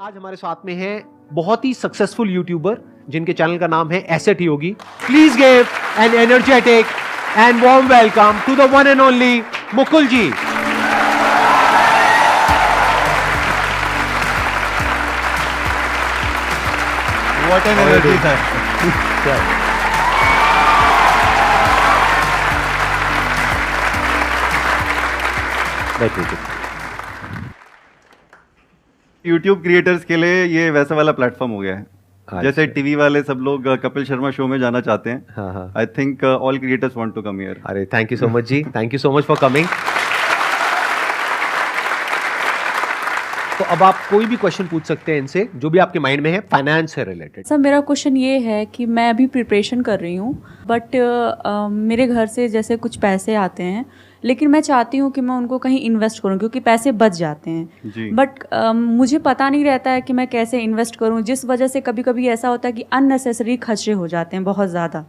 आज हमारे साथ में है बहुत ही सक्सेसफुल यूट्यूबर जिनके चैनल का नाम है asset Yogi. Please give an energetic and warm welcome to the one and only Mukul ji. What an energy, sir. YouTube creators के लिए ये वैसा वाला प्लेटफॉर्म हो गया है जैसे टीवी वाले सब लोग कपिल शर्मा शो में जाना चाहते हैं। I think all creators want to come here. अरे thank you so much ji, thank you so much for coming. तो अब आप कोई भी क्वेश्चन पूछ सकते हैं इनसे जो भी आपके माइंड में है फाइनेंस से रिलेटेड। सर मेरा क्वेश्चन ये है कि मैं अभी प्रिपरेशन कर रही हूँ बट मेरे घर से जैसे कुछ पैसे आते हैं लेकिन मैं चाहती हूँ कि मैं उनको कहीं इन्वेस्ट करूँ क्योंकि पैसे बच जाते हैं बट मुझे पता नहीं रहता है कि मैं कैसे इन्वेस्ट करूँ, जिस वजह से कभी कभी ऐसा होता है कि अननेसेसरी खर्चे हो जाते हैं बहुत ज़्यादा।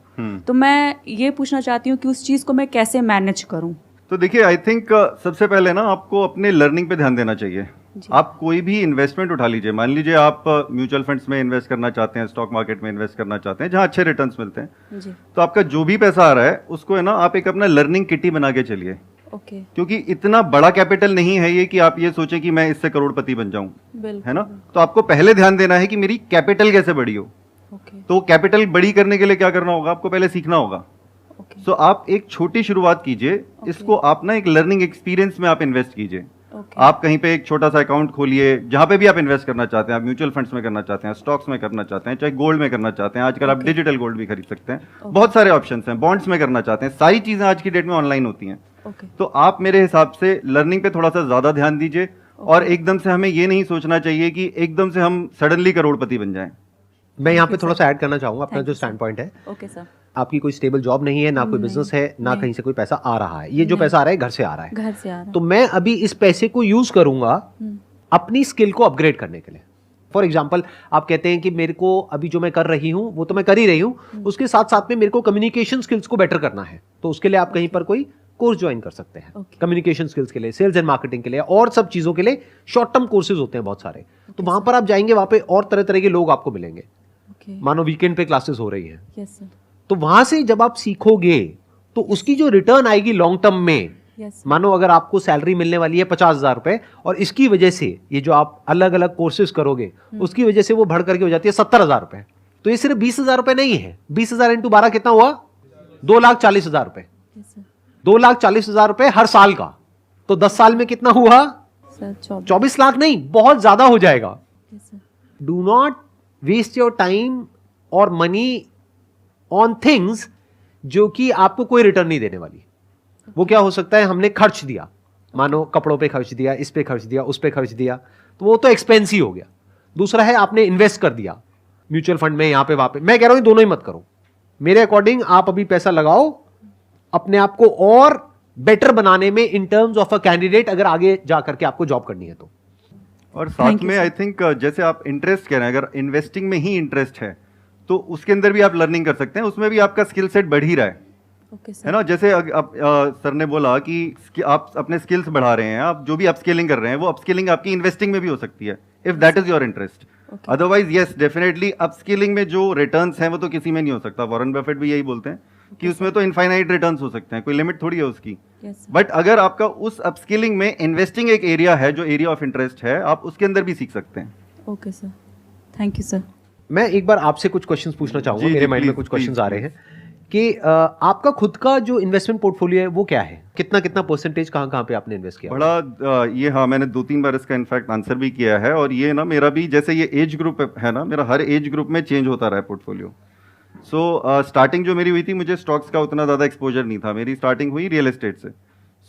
तो मैं ये पूछना चाहती हूँ कि उस चीज़ को मैं कैसे मैनेज करूँ। तो देखिए आई थिंक सबसे पहले ना आपको अपने लर्निंग पे ध्यान देना चाहिए। आप कोई भी इन्वेस्टमेंट उठा लीजिए, मान लीजिए आप म्यूचुअल फंड्स में इन्वेस्ट करना चाहते हैं, स्टॉक मार्केट में इन्वेस्ट करना चाहते हैं जहां अच्छे रिटर्न्स मिलते हैं जी। तो आपका जो भी पैसा आ रहा है उसको है ना आप एक अपना लर्निंग किटी बना के चलिए। क्योंकि इतना बड़ा कैपिटल नहीं है ये कि आप ये सोचें कि मैं इससे करोड़पति बन जाऊं, है ना। तो आपको पहले ध्यान देना है कि मेरी कैपिटल कैसे बड़ी हो। तो कैपिटल बड़ी करने के लिए क्या करना होगा, आपको पहले सीखना होगा। सो आप एक छोटी शुरुआत कीजिए, इसको आप ना एक लर्निंग एक्सपीरियंस में आप इन्वेस्ट कीजिए। आप कहीं पे एक छोटा सा अकाउंट खोलिए जहां पे भी आप इन्वेस्ट करना चाहते हैं। आप म्यूचुअल फंड्स में करना चाहते हैं, स्टॉक्स में करना चाहते हैं, चाहे गोल्ड में करना चाहते हैं, आजकल आप डिजिटल गोल्ड भी खरीद सकते हैं। बहुत सारे ऑप्शंस हैं, बॉन्ड्स में करना चाहते हैं, सारी चीजें आज की डेट में ऑनलाइन होती हैं। तो आप मेरे हिसाब से लर्निंग पे थोड़ा सा ज्यादा ध्यान दीजिए और एकदम से हमें ये नहीं सोचना चाहिए कि एकदम से हम सडनली करोड़पति बन जाएं। मैं यहाँ पे थोड़ा सा ऐड करना चाहूंगा अपना जो स्टैंड पॉइंट है। Okay sir. आपकी कोई स्टेबल जॉब नहीं है, ना कोई बिजनेस है, ना कहीं से कोई पैसा आ रहा है। ये जो पैसा आ रहा है घर से आ रहा है। घर से आ रहा है। तो मैं अभी इस पैसे को यूज करूंगा अपनी स्किल को अपग्रेड करने के लिए। फॉर एग्जाम्पल आप कहते हैं कि मेरे को अभी जो मैं कर रही हूँ वो तो मैं कर ही रही हूँ, उसके साथ साथ में मेरे को कम्युनिकेशन स्किल्स को बेटर करना है। तो उसके लिए आप कहीं पर कोई कोर्स ज्वाइन कर सकते हैं कम्युनिकेशन स्किल्स के लिए, सेल्स एंड मार्केटिंग के लिए और सब चीजों के लिए शॉर्ट टर्म कोर्सेज होते हैं बहुत सारे। तो वहां पर आप जाएंगे, वहां पे और तरह तरह के लोग आपको मिलेंगे। मानो वीकेंड पे क्लासेस हो रही हैं, तो वहां से जब आप सीखोगे तो उसकी जो रिटर्न आएगी लॉन्ग टर्म में, मानो अगर आपको सैलरी मिलने वाली है 50,000 रुपए और इसकी वजह से ये जो आप अलग अलग कोर्सेज करोगे उसकी वजह से वो बढ़ करके हो जाती है 70,000 रुपए। तो ये सिर्फ 20,000 रुपए नहीं है। 20,000 इंटू 12 कितना हुआ? 2,40,000 रुपए। 2,40,000 रुपए हर साल का। तो 10 साल में कितना हुआ? 24 लाख नहीं, बहुत ज्यादा हो जाएगा। Do not waste your time और मनी ऑन थिंग्स जो कि आपको कोई रिटर्न नहीं देने वाली। वो क्या हो सकता है, हमने खर्च दिया, मानो कपड़ों पे खर्च दिया, इस पे खर्च दिया, उस पे खर्च दिया, तो वो तो एक्सपेंस ही हो गया। दूसरा है आपने इन्वेस्ट कर दिया म्यूचुअल फंड में, यहां पे वहां पे। मैं कह रहा हूं दोनों ही मत करो। मेरे अकॉर्डिंग आप अभी पैसा लगाओ अपने आप को और बेटर बनाने में in terms of a candidate, अगर आगे जाकर के आपको जॉब करनी है तो। और साथ में आई थिंक जैसे आप इंटरेस्ट कह रहे हैं, अगर इन्वेस्टिंग में ही इंटरेस्ट है तो उसके अंदर भी आप लर्निंग कर सकते हैं, उसमें भी आपका स्किल सेट बढ़ ही रहा है। है ना। जैसे सर ने बोला कि आप अपने स्किल्स बढ़ा रहे हैं, आप जो भी अपस्किलिंग कर रहे हैं वो अपस्किलिंग आपकी इन्वेस्टिंग में भी हो सकती है if that is your interest. Otherwise yes definitely upskilling में जो रिटर्न्स हैं वो तो किसी में नहीं हो सकता। वॉरेन बफेट भी यही बोलते हैं कि उसमें तो इनफाइनाइट रिटर्न्स हो सकते हैं, कोई लिमिट थोड़ी है उसकी। बट अगर आपका उस अपस्किलिंग में इन्वेस्टिंग एक एरिया है जो एरिया ऑफ इंटरेस्ट है, आप उसके अंदर भी सीख सकते हैं। Okay sir, thank you sir. मैं एक बार आपसे कुछ क्वेश्चंस पूछना चाहूंगा, मेरे माइंड में कुछ क्वेश्चंस आ रहे हैं कि आपका खुद का जो इन्वेस्टमेंट पोर्टफोलियो है वो क्या है, कितना कितना परसेंटेज कहाँ पे आपने इन्वेस्ट किया? बड़ा ये हाँ, मैंने 2-3 बार इसका इनफैक्ट आंसर भी किया है। और ये ना मेरा भी जैसे ये एज ग्रुप है ना, मेरा हर एज ग्रुप में चेंज होता रहा है पोर्टफोलियो। सो स्टार्टिंग जो मेरी हुई थी, मुझे स्टॉक्स का उतना ज़्यादा एक्सपोजर नहीं था। मेरी स्टार्टिंग हुई रियल एस्टेट से।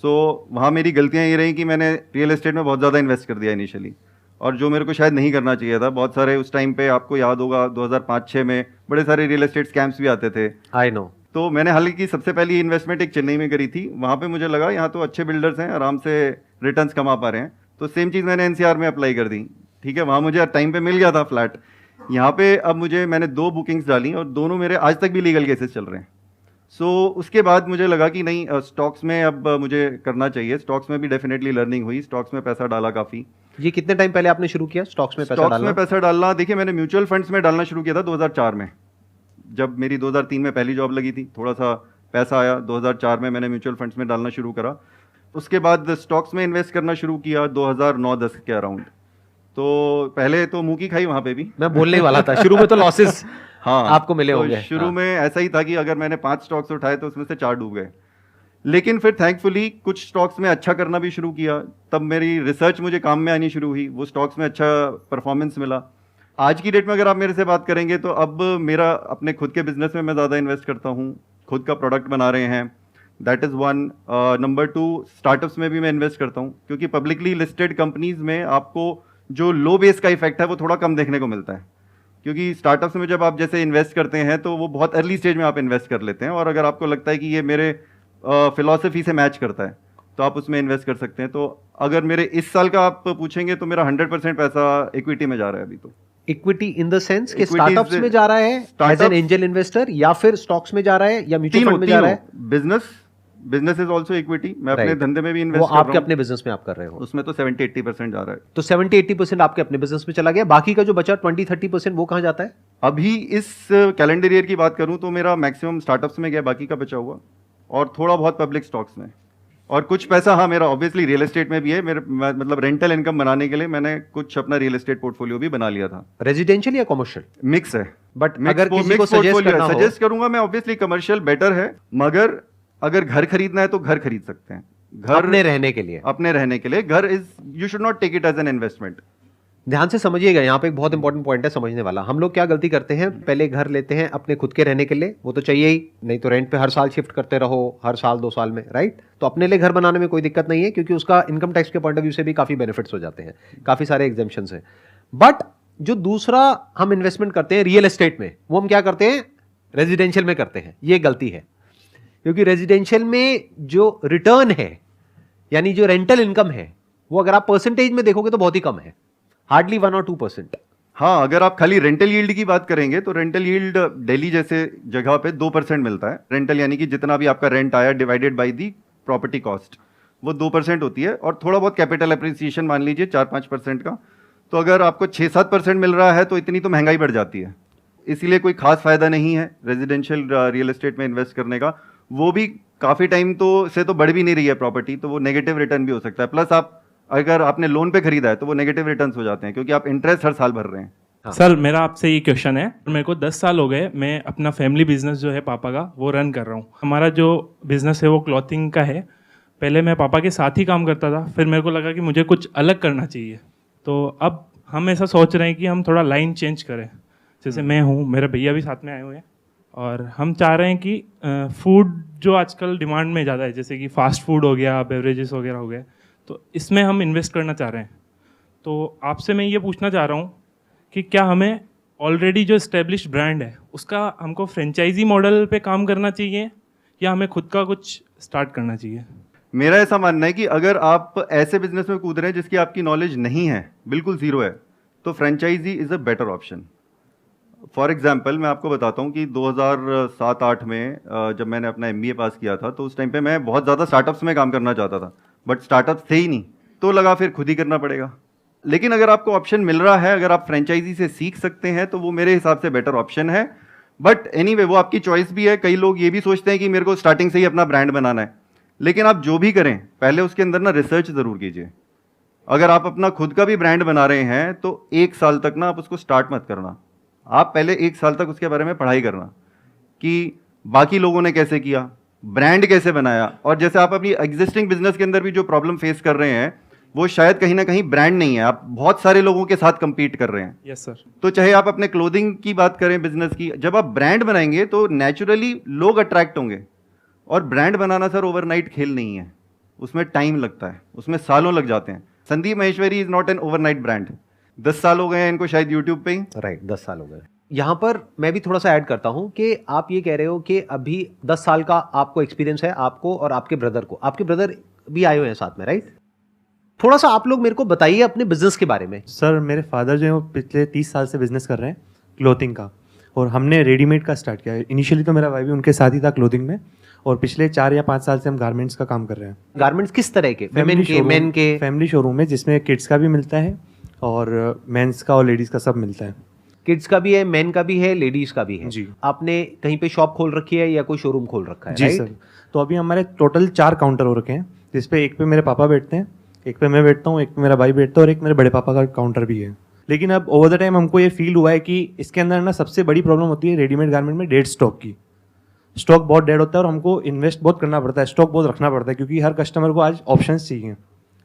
सो वहाँ मेरी गलतियाँ ये रही कि मैंने रियल एस्टेट में बहुत ज़्यादा इन्वेस्ट कर दिया इनिशियली, और जो मेरे को शायद नहीं करना चाहिए था। बहुत सारे उस टाइम पे आपको याद होगा 2005-06 में बड़े सारे रियल एस्टेट स्कैम्स भी आते थे। I know. तो मैंने हालांकि सबसे पहली इन्वेस्टमेंट एक चेन्नई में करी थी। वहाँ पे मुझे लगा यहाँ तो अच्छे बिल्डर्स हैं, आराम से रिटर्न्स कमा पा रहे हैं, तो सेम चीज़ मैंने एनसीआर में अप्लाई कर दी। ठीक है, वहाँ मुझे टाइम पे मिल गया था फ्लैट। यहाँ पे अब मैंने 2 बुकिंग्स डाली और दोनों मेरे आज तक भी लीगल केसेस चल रहे हैं। सो उसके बाद मुझे लगा कि नहीं, स्टॉक्स में अब मुझे करना चाहिए। स्टॉक्स में भी डेफिनेटली लर्निंग हुई, स्टॉक्स में पैसा डाला काफ़ी। ये कितने टाइम पहले आपने शुरू किया स्टॉक्स में पैसा डालना? स्टॉक्स में पैसा डालना, देखिए मैंने म्यूचुअल फंड्स में डालना शुरू किया था 2004 में, जब मेरी 2003 में पहली जॉब लगी थी। थोड़ा सा पैसा आया 2004 में, मैंने म्यूचुअल फंड्स में डालना शुरू करा। उसके बाद स्टॉक्स में इन्वेस्ट करना शुरू किया 2009-10 के अराउंड। तो पहले तो मुंह की खाई वहां पे भी, मैं बोलने वाला था, शुरू में तो लॉसेस हाँ आपको मिले तो होंगे। शुरू हाँ। में ऐसा ही था कि अगर मैंने 5 स्टॉक्स उठाए तो उसमें से 4 डूब गए। लेकिन फिर थैंकफुली कुछ स्टॉक्स में अच्छा करना भी शुरू किया, तब मेरी रिसर्च मुझे काम में आनी शुरू हुई, वो स्टॉक्स में अच्छा परफॉर्मेंस मिला। आज की डेट में अगर आप मेरे से बात करेंगे तो अब मेरा अपने खुद के बिजनेस में मैं ज़्यादा इन्वेस्ट करता हूँ, खुद का प्रोडक्ट बना रहे हैं, that is one. Number 2, startups में भी मैं इन्वेस्ट करता हूँ, क्योंकि पब्लिकली लिस्टेड कंपनीज में आपको जो लो बेस का इफेक्ट है वो थोड़ा कम देखने को मिलता है, क्योंकि स्टार्टअप्स में जब आप जैसे इन्वेस्ट करते हैं तो वो बहुत अर्ली स्टेज में आप इन्वेस्ट कर लेते हैं, और अगर आपको लगता है कि ये मेरे फिलॉसफी से मैच करता है तो आप उसमें इन्वेस्ट कर सकते हैं। तो अगर मेरे इस साल का आप पूछेंगे तो मेरा 100% पैसा इक्विटी में जा रहा है अभी। तो इक्विटी इन द सेंस कि Equities स्टार्टअप्स में जा रहा है एज एन एंजल इन्वेस्टर, या फिर स्टॉक्स में जा रहा है, या म्यूचुअल फंड में जा रहा है? Business is also equity. मैं अपने Right. धंधे में भी वो इन्वेस्ट कर आपके रहा हूँ, अपने बिजनेस में आप कर रहे हो, उसमें तो 70-80% जा रहा है। तो 70-80% आपके अपने बिजनेस में चला गया, बाकी का जो बचा 20-30% वो कहाँ जाता है? अभी इस कैलेंडर ईयर की बात करूं तो मेरा मैक्सिमम स्टार्टअप्स में गया, बाकी का बचा हुआ, और थोड़ा बहुत पब्लिक स्टॉक्स में, और कुछ पैसा हाँ मेरा ऑब्वियसली रियल एस्टेट में भी है। मेरे मतलब रेंटल इनकम बनाने के लिए मैंने कुछ अपना रियल एस्टेट पोर्टफोलियो भी बना लिया था। रेजिडेंशियल या कमर्शियल? मिक्स है, बट अगर किसी को सजेस्ट करना हो, सजेस्ट करूंगा मैं, ऑब्वियसली कमर्शियल बेटर है, मगर अगर घर खरीदना है तो घर खरीद सकते हैं। घर अपने रहने के लिए, अपने रहने के लिए घर is, you should not take it as an investment. ध्यान से समझिएगा, यहाँ पे एक बहुत इंपॉर्टेंट पॉइंट है समझने वाला। हम लोग क्या गलती करते हैं, पहले घर लेते हैं अपने खुद के रहने के लिए, वो तो चाहिए ही, नहीं तो रेंट पे हर साल शिफ्ट करते रहो, हर साल 2 साल में, राइट? तो अपने लिए घर बनाने में कोई दिक्कत नहीं है, क्योंकि उसका इनकम टैक्स के पॉइंट ऑफ व्यू से भी काफी बेनिफिट्स हो जाते हैं, काफी सारे एग्जेम्पशंस हैं। बट जो दूसरा हम इन्वेस्टमेंट करते हैं रियल एस्टेट में, वो हम क्या करते हैं, रेजिडेंशियल में करते हैं। ये गलती है, क्योंकि रेजिडेंशियल में जो रिटर्न है, यानी जो रेंटल इनकम है, वो अगर आप परसेंटेज में देखोगे तो बहुत ही कम है, हार्डली 1 और 2%। हाँ, अगर आप खाली रेंटल यील्ड की बात करेंगे तो रेंटल यील्ड दिल्ली जैसे जगह पे 2% मिलता है। रेंटल यानी कि जितना भी आपका रेंट आया divided by the property cost, वो 2% होती है, और थोड़ा बहुत कैपिटल अप्रिसिएशन मान लीजिए 4-5% का। तो अगर आपको 6-7% मिल रहा है तो इतनी तो महंगाई बढ़ जाती है, इसीलिए कोई खास फायदा नहीं है रेजिडेंशियल रियल एस्टेट में इन्वेस्ट करने का। वो भी काफ़ी टाइम तो से तो बढ़ भी नहीं रही है प्रॉपर्टी, तो वो नेगेटिव रिटर्न भी हो सकता है। प्लस आप अगर आपने लोन पे खरीदा है तो वो नेगेटिव रिटर्न्स हो जाते हैं, क्योंकि आप इंटरेस्ट हर साल भर रहे हैं। हाँ। सर मेरा आपसे ये क्वेश्चन है, मेरे को 10 साल हो गए, मैं अपना फैमिली बिजनेस जो है पापा का वो रन कर रहा हूँ। हमारा जो बिजनेस है वो क्लॉथिंग का है। पहले मैं पापा के साथ ही काम करता था, फिर मेरे को लगा कि मुझे कुछ अलग करना चाहिए, तो अब हम ऐसा सोच रहे हैं कि हम थोड़ा लाइन चेंज करें। जैसे मैं हूँ, मेरे भैया भी साथ में आए हुए हैं, और हम चाह रहे हैं कि फूड जो आजकल डिमांड में ज़्यादा है, जैसे कि फास्ट फूड हो गया, बेवरेजेस वगैरह हो गए, तो इसमें हम इन्वेस्ट करना चाह रहे हैं। तो आपसे मैं ये पूछना चाह रहा हूँ कि क्या हमें ऑलरेडी जो इस्टेब्लिश ब्रांड है उसका हमको फ्रेंचाइजी मॉडल पे काम करना चाहिए, या हमें खुद का कुछ स्टार्ट करना चाहिए? मेरा ऐसा मानना है कि अगर आप ऐसे बिजनेस में कूद रहे हैं जिसकी आपकी नॉलेज नहीं है, बिल्कुल जीरो है, तो franchise is a better option. For example मैं आपको बताता हूँ कि 2007-8 में जब मैंने अपना MBA पास किया था, तो उस टाइम पे मैं बहुत ज़्यादा स्टार्टअप्स में काम करना चाहता था, बट स्टार्टअप्स थे ही नहीं, तो लगा फिर खुद ही करना पड़ेगा। लेकिन अगर आपको ऑप्शन मिल रहा है, अगर आप फ्रेंचाइजी से सीख सकते हैं, तो वो मेरे हिसाब से बेटर ऑप्शन है। बट एनीवे वो आपकी चॉइस भी है। कई लोग ये भी सोचते हैं कि मेरे को स्टार्टिंग से ही अपना ब्रांड बनाना है, लेकिन आप जो भी करें पहले उसके अंदर ना रिसर्च ज़रूर कीजिए। अगर आप अपना खुद का भी ब्रांड बना रहे हैं तो 1 साल तक ना आप उसको स्टार्ट मत करना, आप पहले 1 साल तक उसके बारे में पढ़ाई करना कि बाकी लोगों ने कैसे किया, ब्रांड कैसे बनाया। और जैसे आप अपनी एग्जिस्टिंग बिजनेस के अंदर भी जो प्रॉब्लम फेस कर रहे हैं, वो शायद कहीं ना कहीं ब्रांड नहीं है, आप बहुत सारे लोगों के साथ compete कर रहे हैं। Yes sir. तो चाहे आप अपने क्लोथिंग की बात करें, बिजनेस की, जब आप ब्रांड बनाएंगे तो नेचुरली लोग अट्रैक्ट होंगे। और ब्रांड बनाना सर ओवरनाइट खेल नहीं है, उसमें टाइम लगता है, उसमें सालों लग जाते हैं। Sandeep Maheshwari is not an overnight brand. 10 साल हो गए हैं इनको शायद यूट्यूब पे ही। राइट, 10 साल हो गए। यहाँ पर मैं भी थोड़ा सा ऐड करता हूँ कि आप ये कह रहे हो कि अभी 10 साल का आपको एक्सपीरियंस है, आपको और आपके ब्रदर को। आपके ब्रदर भी आए हुए हैं साथ में, राइट? थोड़ा सा आप लोग मेरे को बताइए अपने बिजनेस के बारे में। सर मेरे फादर जो है वो पिछले 30 साल से बिजनेस कर रहे हैं क्लोथिंग का, और हमने रेडीमेड का स्टार्ट किया है। इनिशियली तो मेरा भाई भी उनके साथ ही था क्लोथिंग में, और पिछले 4 या 5 साल से हम गारमेंट्स का काम कर रहे हैं। गारमेंट्स किस तरह के? फेमिन के, मेन के? फैमिली शोरूम है जिसमें किड्स का भी मिलता है और मेंस का और लेडीज़ का सब मिलता है। किड्स का भी है, मेन का भी है, लेडीज का भी है जी। आपने कहीं पे शॉप खोल रखी है या कोई शोरूम खोल रखा है? जी राइट? सर। तो अभी हमारे टोटल 4 काउंटर हो रखे हैं, जिसपे एक पे मेरे पापा बैठते हैं, एक पे मैं बैठता हूँ, एक पे मेरा भाई बैठता है और एक मेरे बड़े पापा का काउंटर भी है। लेकिन अब ओवर द टाइम हमको ये फील हुआ है कि इसके अंदर ना सबसे बड़ी प्रॉब्लम होती है रेडीमेड गारमेंट में डेड स्टॉक की। स्टॉक बहुत डेड होता है और हमको इन्वेस्ट बहुत करना पड़ता है, स्टॉक बहुत रखना पड़ता है, क्योंकि हर कस्टमर को आज ऑप्शंस चाहिए।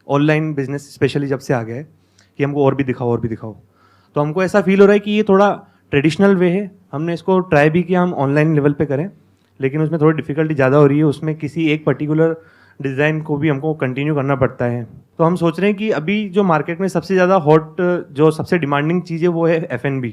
ऑनलाइन बिजनेस स्पेशली जब से आ गया है कि हमको और भी दिखाओ, तो हमको ऐसा फील हो रहा है कि ये थोड़ा ट्रेडिशनल वे है। हमने इसको ट्राई भी किया हम ऑनलाइन लेवल पे करें, लेकिन उसमें थोड़ी डिफिकल्टी ज़्यादा हो रही है। उसमें किसी एक पर्टिकुलर डिज़ाइन को भी हमको कंटिन्यू करना पड़ता है। तो हम सोच रहे हैं कि अभी जो मार्केट में सबसे ज़्यादा हॉट, जो सबसे डिमांडिंग चीज़ है वो है F&B।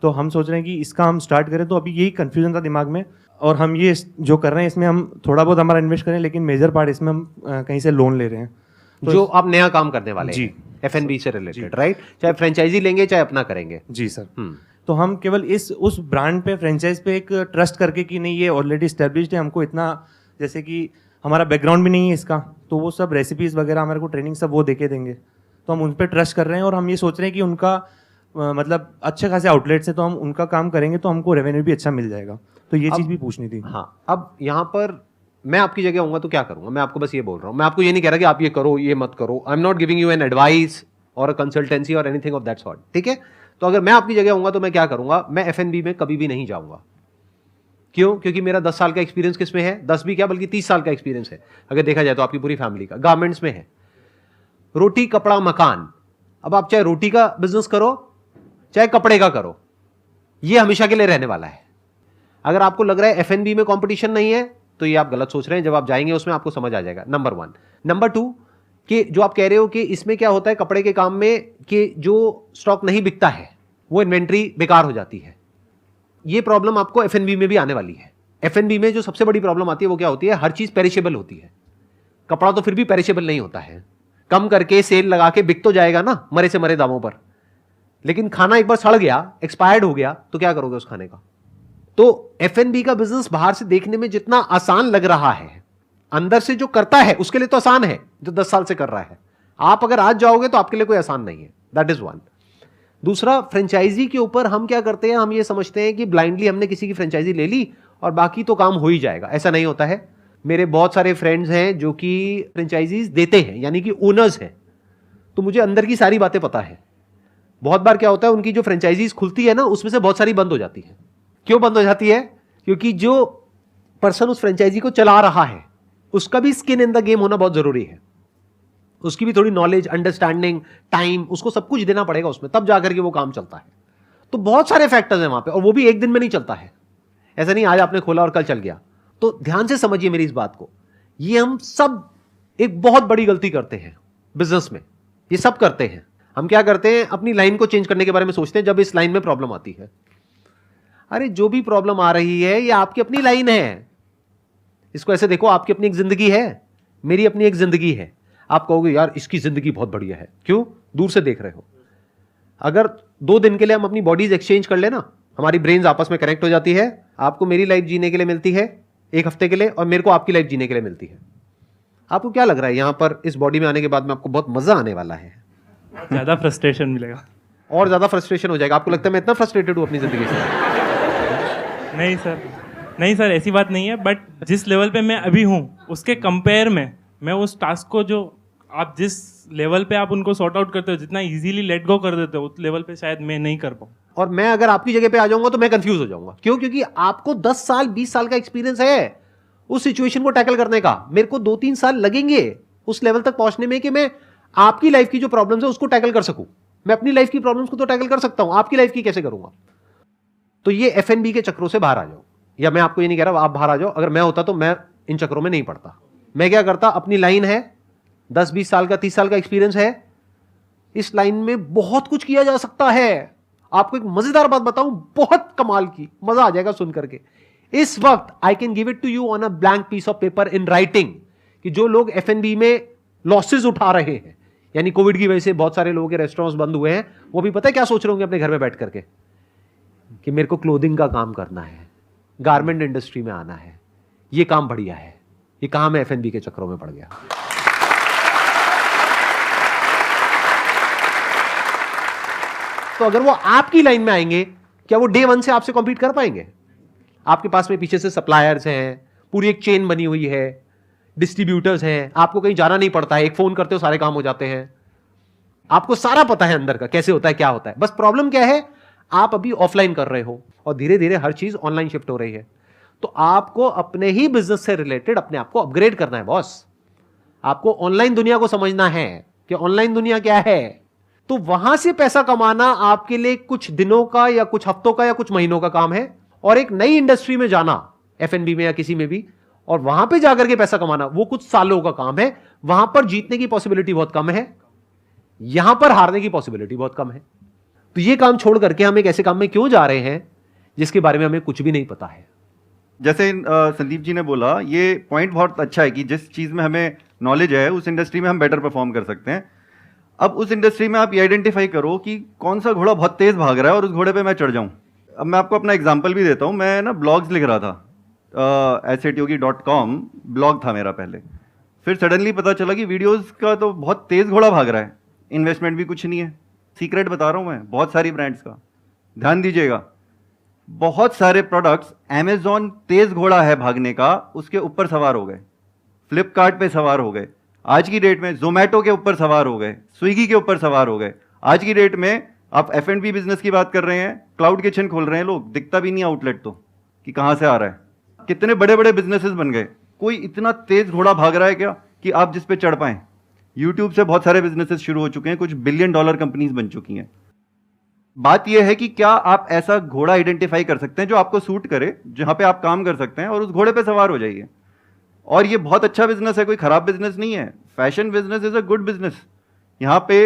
तो हम सोच रहे हैं कि इसका हम स्टार्ट करें। तो अभी यही कन्फ्यूजन था दिमाग में, और हम ये जो कर रहे हैं इसमें हम थोड़ा बहुत हमारा इन्वेस्ट करें, लेकिन मेजर पार्ट इसमें हम कहीं से लोन ले रहे हैं। तो जो आप नया काम करने वाले जी। हैं F&B से रिलेटेड, राइट? चाहे फ्रेंचाइजी लेंगे चाहे अपना करेंगे। जी सर। तो हम केवल उस ब्रांड पे, फ्रेंचाइज पे एक ट्रस्ट करके कि नहीं ये ऑलरेडी स्टैब्लिश्ड है, हमको इतना, जैसे कि हमारा बैकग्राउंड भी नहीं है इसका, तो वो सब रेसिपीज़ वगैरह हमारे को ट्रेनिंग सब वो देके देंगे। तो हम उन पर ट्रस्ट कर रहे हैं और हम ये सोच रहे हैं कि उनका मतलब अच्छे खासे आउटलेट्स है, तो हम उनका काम करेंगे तो हमको रेवेन्यू भी अच्छा मिल जाएगा। तो ये चीज़ भी पूछनी थी। हाँ, अब यहाँ पर मैं आपकी जगह होऊंगा तो क्या करूंगा? मैं आपको बस ये बोल रहा हूँ, मैं आपको ये नहीं कह रहा कि आप ये करो ये मत करो। I am not giving you an advice और कंसल्टेंसी और एनीथिंग ऑफ दैट सॉर्ट, ठीक है? तो अगर मैं आपकी जगह होऊंगा तो मैं क्या करूंगा? मैं F&B में कभी भी नहीं जाऊंगा। क्यों? क्योंकि मेरा 10 साल का एक्सपीरियंस किस में है? 10 भी क्या बल्कि 30 साल का एक्सपीरियंस है अगर देखा जाए तो आपकी पूरी फैमिली का। गारमेंट्स में है, रोटी कपड़ा मकान। अब आप चाहे रोटी का बिजनेस करो चाहे कपड़े का करो, ये हमेशा के लिए रहने वाला है। अगर आपको लग रहा है F&B में कंपटीशन नहीं है तो ये आप गलत सोच रहे हैं। जब आप जाएंगे उसमें आपको समझ आ जाएगा, नंबर 1। नंबर 2 कि जो आप कह रहे हो कि इसमें क्या होता है कपड़े के काम में कि जो स्टॉक नहीं बिकता है वो इन्वेंट्री बेकार हो जाती है। ये प्रॉब्लम आपको F&B में भी आने वाली है। F&B में जो सबसे बड़ी प्रॉब्लम आती है वो क्या होती है? हर चीज पेरिशेबल होती है। कपड़ा तो फिर भी पेरिशेबल नहीं होता है, कम करके सेल लगा के बिक तो जाएगा ना मरे से मरे दामों पर, लेकिन खाना एक बार सड़ गया, एक्सपायर्ड हो गया, तो क्या करोगे उस खाने का? तो F&B का बिजनेस बाहर से देखने में जितना आसान लग रहा है, अंदर से जो करता है उसके लिए तो आसान है, जो 10 साल से कर रहा है। आप अगर आज जाओगे तो आपके लिए कोई आसान नहीं है। That is 1। दूसरा, फ्रेंचाइजी के ऊपर हम क्या करते हैं? हम ये समझते हैं कि ब्लाइंडली हमने किसी की फ्रेंचाइजी ले ली और बाकी तो काम हो ही जाएगा। ऐसा नहीं होता है। मेरे बहुत सारे फ्रेंड्स हैं जो कि फ्रेंचाइजीज देते हैं, यानी कि ओनर्स हैं, तो मुझे अंदर की सारी बातें पता है। बहुत बार क्या होता है, उनकी जो फ्रेंचाइजीज खुलती है ना उसमें से बहुत सारी बंद हो जाती है। क्यों बंद हो जाती है? क्योंकि जो पर्सन उस फ्रेंचाइजी को चला रहा है उसका भी स्किन इन द गेम होना बहुत जरूरी है। उसकी भी थोड़ी नॉलेज, अंडरस्टैंडिंग, टाइम, उसको सब कुछ देना पड़ेगा उसमें, तब जाकर के वो काम चलता है। तो बहुत सारे फैक्टर्स हैं वहां पे, और वो भी एक दिन में नहीं चलता है। ऐसा नहीं आज आपने खोला और कल चल गया। तो ध्यान से समझिए मेरी इस बात को। ये हम सब एक बहुत बड़ी गलती करते हैं बिजनेस में। ये सब करते हैं। हम क्या करते हैं? अपनी लाइन को चेंज करने के बारे में सोचते हैं जब इस लाइन में प्रॉब्लम आती है। अरे जो भी प्रॉब्लम आ रही है ये आपकी अपनी लाइन है। इसको ऐसे देखो, आपकी अपनी एक जिंदगी है, मेरी अपनी एक जिंदगी है। आप कहोगे यार इसकी जिंदगी बहुत बढ़िया है, क्यों? दूर से देख रहे हो। अगर 2 दिन के लिए हम अपनी बॉडीज एक्सचेंज कर लेना, हमारी ब्रेन्स आपस में कनेक्ट हो जाती है। आपको मेरी लाइफ जीने के लिए मिलती है 1 हफ्ते के लिए, और मेरे को आपकी लाइफ जीने के लिए मिलती है। आपको क्या लग रहा है यहां पर इस बॉडी में आने के बाद में आपको बहुत मजा आने वाला है? ज़्यादा फ्रस्ट्रेशन मिलेगा और ज्यादा फ्रस्ट्रेशन हो जाएगा। आपको लगता है मैं इतना फ्रस्ट्रेटेड हूं अपनी जिंदगी से? नहीं सर ऐसी बात नहीं है, बट जिस लेवल पे मैं अभी हूँ उसके कंपेयर में मैं उस टास्क को, जो आप जिस लेवल पे आप उनको सॉर्ट आउट करते हो, जितना इजीली लेट गो कर देते हो, उस लेवल पे शायद मैं नहीं कर पाऊँ। और मैं अगर आपकी जगह पे आ जाऊंगा तो मैं कंफ्यूज हो जाऊंगा। क्यों? क्योंकि आपको 10 साल 20 साल का एक्सपीरियंस है उस सिचुएशन को टैकल करने का। मेरे को 2-3 साल लगेंगे उस लेवल तक पहुंचने में कि मैं आपकी लाइफ की जो प्रॉब्लम्स है उसको टैकल कर सकूं। मैं अपनी लाइफ की प्रॉब्लम्स को तो टैकल कर सकता हूं, आपकी लाइफ की कैसे करूंगा? तो ये F&B के चक्रों से बाहर आ जाओ। या मैं आपको ये नहीं कह रहा आप बाहर आ जाओ, अगर मैं होता तो मैं इन चक्रों में नहीं पड़ता। मैं क्या करता? अपनी लाइन है, 10-20 साल का 30 साल का एक्सपीरियंस है, इस लाइन में बहुत कुछ किया जा सकता है। आपको एक मजेदार बात बताऊं, बहुत कमाल की, मजा आ जाएगा सुन करके। इस वक्त I can give it to you on a blank piece of paper in writing कि जो लोग F&B में लॉसेस उठा रहे हैं, यानी कोविड की वजह से बहुत सारे लोगों के रेस्टोरेंट्स बंद हुए हैं, वो भी पता है क्या सोच रहे होंगे अपने घर में बैठ करके? कि मेरे को क्लोथिंग का काम करना है, गारमेंट इंडस्ट्री में आना है, ये काम बढ़िया है, ये कहां मैं F&B के चक्करों में पड़ गया। तो अगर वो आपकी लाइन में आएंगे, क्या वो डे 1 से आपसे कॉम्पीट कर पाएंगे? आपके पास में पीछे से सप्लायर्स हैं, पूरी एक चेन बनी हुई है, डिस्ट्रीब्यूटर्स हैं, आपको कहीं जाना नहीं पड़ता है, एक फोन करते हो सारे काम हो जाते हैं, आपको सारा पता है अंदर का कैसे होता है, क्या होता है। बस प्रॉब्लम क्या है, आप अभी ऑफलाइन कर रहे हो और धीरे धीरे हर चीज ऑनलाइन शिफ्ट हो रही है। तो आपको अपने ही बिजनेस से रिलेटेड अपने आप को अपग्रेड करना है बॉस। आपको ऑनलाइन दुनिया को समझना है कि ऑनलाइन दुनिया क्या है। तो वहां से पैसा कमाना आपके लिए कुछ दिनों का या कुछ हफ्तों का या कुछ महीनों का काम है, और एक नई इंडस्ट्री में जाना F&B में या किसी में भी, और वहां पे जाकर के पैसा कमाना, वो कुछ सालों का काम है। वहां पर जीतने की पॉसिबिलिटी बहुत कम है, यहां पर हारने की पॉसिबिलिटी बहुत कम है। तो ये काम छोड़ करके हम एक ऐसे काम में क्यों जा रहे हैं जिसके बारे में हमें कुछ भी नहीं पता है। जैसे संदीप जी ने बोला, ये पॉइंट बहुत अच्छा है कि जिस चीज़ में हमें नॉलेज है उस इंडस्ट्री में हम बेटर परफॉर्म कर सकते हैं। अब उस इंडस्ट्री में आप ये आइडेंटिफाई करो कि कौन सा घोड़ा बहुत तेज़ भाग रहा है और उस घोड़े पे मैं चढ़ जाऊं। अब मैं आपको अपना एग्जांपल भी देता हूं। मैं ना ब्लॉग्स लिख रहा था, assetyogi.com ब्लॉग था मेरा पहले। फिर सडनली पता चला कि वीडियोज़ का तो बहुत तेज़ घोड़ा भाग रहा है, इन्वेस्टमेंट भी कुछ नहीं है। सीक्रेट बता रहा हूँ मैं, बहुत सारी ब्रांड्स का ध्यान दीजिएगा। बहुत सारे प्रोडक्ट्स अमेजॉन तेज घोड़ा है भागने का, उसके ऊपर सवार हो गए, फ्लिपकार्ट पे सवार हो गए, आज की डेट में जोमेटो के ऊपर सवार हो गए, स्विगी के ऊपर सवार हो गए। आज की डेट में आप F&B बिजनेस की बात कर रहे हैं, क्लाउड किचन खोल रहे हैं लोग, दिखता भी नहीं आउटलेट तो कि कहां से आ रहा है। कितने बड़े बड़े बिजनेसेस बन गए। कोई इतना तेज घोड़ा भाग रहा है क्या कि आप जिस पे चढ़ पाए। यूट्यूब से बहुत सारे बिजनेसेस शुरू हो चुके हैं, कुछ $1 बिलियन कंपनीज बन चुकी हैं। बात यह है कि क्या आप ऐसा घोड़ा आइडेंटिफाई कर सकते हैं जो आपको सूट करे, जहां पे आप काम कर सकते हैं, और उस घोड़े पे सवार हो जाइए। और ये बहुत अच्छा बिजनेस है, कोई खराब बिजनेस नहीं है। Fashion business is a good business. यहाँ पे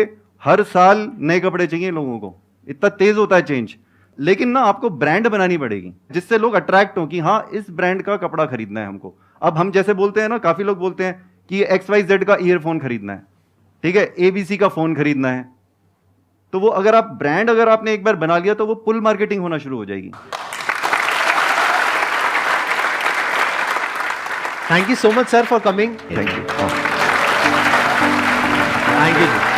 हर साल नए कपड़े चाहिए लोगों को, इतना तेज होता है चेंज। लेकिन ना आपको ब्रांड बनानी पड़ेगी जिससे लोग अट्रैक्ट हो कि हाँ इस ब्रांड का कपड़ा खरीदना है हमको। अब हम जैसे बोलते हैं ना, काफी लोग बोलते हैं कि XYZ का ईयरफोन खरीदना है, ठीक है, ABC का फोन खरीदना है। तो वो अगर आप ब्रांड अगर आपने एक बार बना लिया तो वो पुल मार्केटिंग होना शुरू हो जाएगी। Thank you so much sir for coming. Thank you. Thank you.